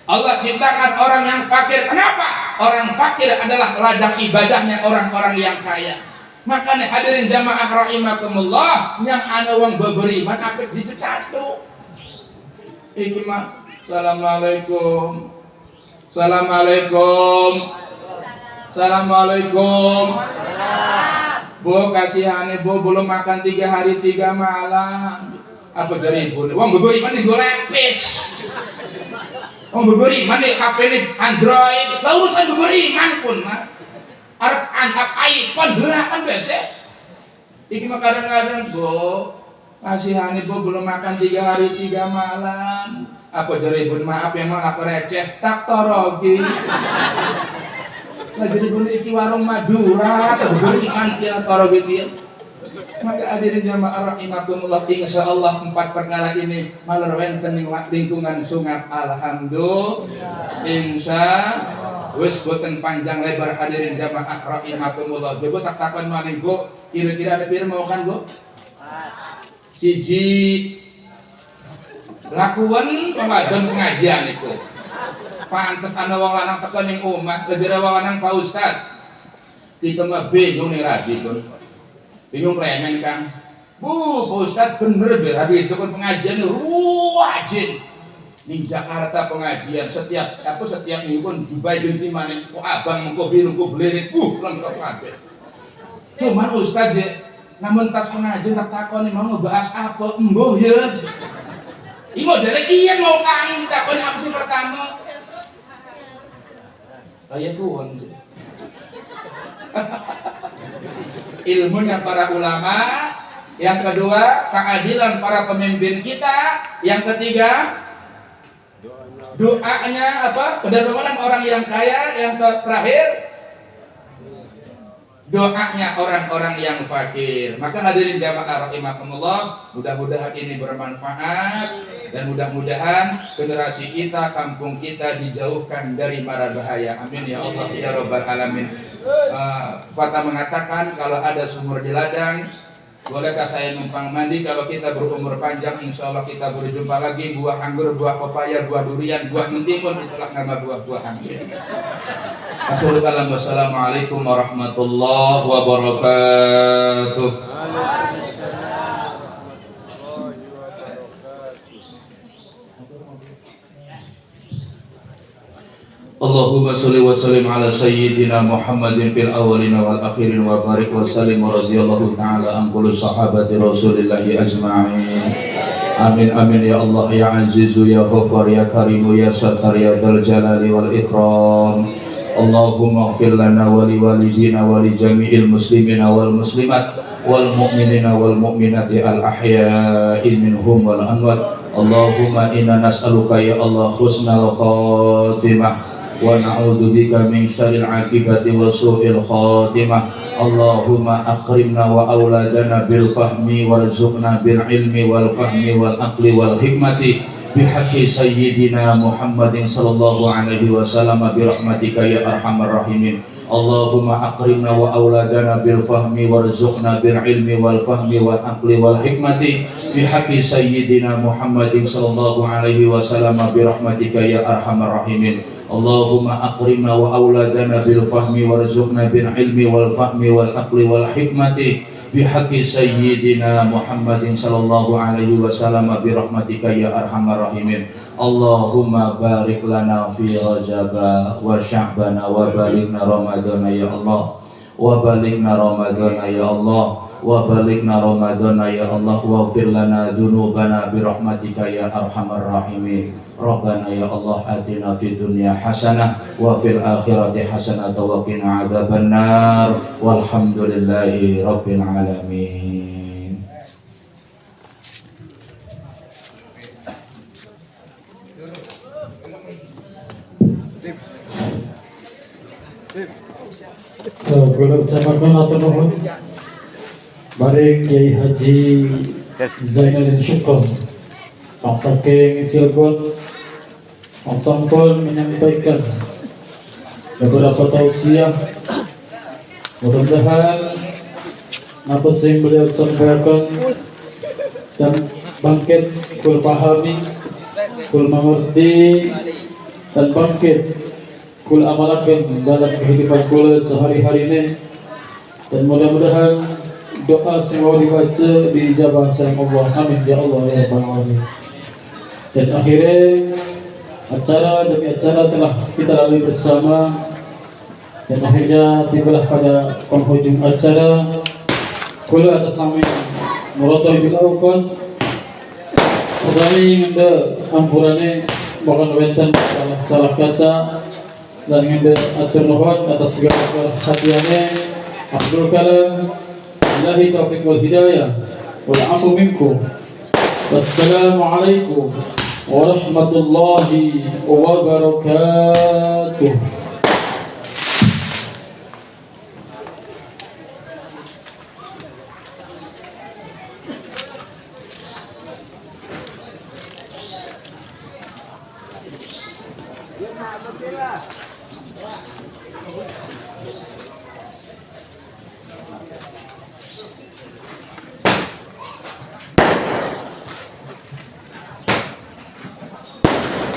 Allah ciptakan orang yang fakir. Kenapa? Orang fakir adalah ladang ibadahnya orang-orang yang kaya. Makanya hadirin jamaah rahimakumullah yang ana wong beberiman apik dicecatu. Iki mah assalamualaikum. Assalamualaikum. Assalamualaikum. Bu kasihane bu belum makan 3 hari 3 malam. Apa jari ibu? Wong beberiman digorepis. Wong beberiman di HP ini Android, lalu urusan beberiman pun mah harap angkat iPhone gerakan biasa. Iki mah kadang-kadang bu kasihani bu belum makan 3 hari 3 malam. Apa jari ibu maaf yang malah receh tak torogi. Lah jadi beli iki warung Madura, atau beli ikan torogi dia. Maka hadirin jamaah rahimakumullah, insyaallah 4 perkara ini maler wonten ing lingkungan sungat. Alhamdulillah. Insya wis boten panjang lebar hadirin jamaah rahimakumullah. Coba tak takon malih Bu, kira-kira ada pira mau kan Bu? Siji lakuan pemadon pengajian itu. Pantes ana wong lanang teko ning omah, lejere wong lanang Pak Ustaz. Kita mah bingung nih Rabi pun. Bingung klemen Kang. Bu, Pak Ustaz bener Rabi itu kan pengajian rajin. Di Jakarta pengajian setiap minggu pun jubai binti maning kok abang mengko biru kok belirit lengkap kabeh. Cuman Ustaz ya, namun tas pengajian tak takoni mau ngebahas apa? Embuh ya. Imo derek iya mau Kang takoni apa sih pertama? Kayak tuan. Ilmunya para ulama, yang kedua keadilan para pemimpin kita, yang ketiga doanya apa? Kedermawanan orang yang kaya, yang terakhir doanya orang-orang yang fakir. Maka hadirin jamaah rahimakumullah, mudah-mudahan ini bermanfaat dan mudah-mudahan generasi kita, kampung kita dijauhkan dari mara bahaya. Amin ya Allah ya rabbal alamin. Pepatah mengatakan kalau ada sumur di ladang, bolehkah saya numpang mandi? Kalau kita berumur panjang, insya Allah kita berjumpa lagi. Buah anggur, buah pepaya, buah durian, buah mentimun, itulah nama buah-buah anggur. Assalamualaikum warahmatullahi wabarakatuh. Allahumma salli wa sallim ala sayyidina Muhammadin fil awwalina wal akhirin wa barik wa sallim radhiyallahu ta'ala an kulli sahabati rasulillahi ajma'in. Amin amin ya Allah ya azizu ya ghafar ya karimu ya sattar ya dzal jalali wal ikram. Allahumma ighfir lana wa li walidina wa li jami'il muslimina wal muslimat wal mu'minina wal mu'minati al ahya'i minhum wal amwat. Allahumma inna nas'aluka ya Allah husnal khatimah wa na'udzubika min syarril aqibati wa su'il khatimah. Allahumma akrimna wa auladana bil fahmi warzuqna bil ilmi wal fahmi wal aqli wal hikmati bihaqqi sayyidina Muhammadin sallallahu alaihi wasallam bi rahmatika ya arhamar rahimin. Allahumma akrimna wa auladana bil fahmi warzuqna bil ilmi wal fahmi wal aqli wal hikmati bihaqqi sayyidina Muhammadin sallallahu alaihi wasallam bi rahmatika ya arhamar rahimin. Allahumma akrimna wa auladana bil fahmi warzuqna bil ilmi wal fahmi wal aqli wal hikmati bihaqqi sayyidina Muhammadin sallallahu alaihi wasallam bi rahmatika ya arhamar rahimin. Allahumma barik lana fi Rajaba wa Sya'bana wa balighna Ramadana ya Allah wa balighna Ramadana ya Allah wa balighna Ramadana ya Allah waghfir lana dzunubana bi rahmatika ya arhamar rahimin. Rabbana ya Allah atina fid dunya hasanah wa fil akhirati hasanah wa qina adzabannar walhamdulillahi rabbil alamin. Kalau ucapakan atau nuhun bareng Kiai Haji Zainuddin Syukur Pasaking Cilegon Asangkol menyampaikan beberapa tausiah. Mudah-mudahan apa yang beliau sampaikan dan bangkit kul pahami, kul mengerti dan bangkit kul amalkan dalam kehidupan kul sehari-hari ini. Dan mudah-mudahan doa yang mau dibaca diijabah sama Allah. Amin ya Allah ya Rabbal alamin. Dan akhirnya acara demi acara telah kita lalui bersama, dan akhirnya tibalah pada penghujung acara. Kula atas nama Muratoy Bilaukan Kami ngende ampurane bahkan wenten salah kata dan ngende atur nuhun atas segala perhatiannya. Abdul Kalam Billahi taufiq wal hidayah wal afu minkum. Wassalamualaikum warahmatullahi wabarakatuh.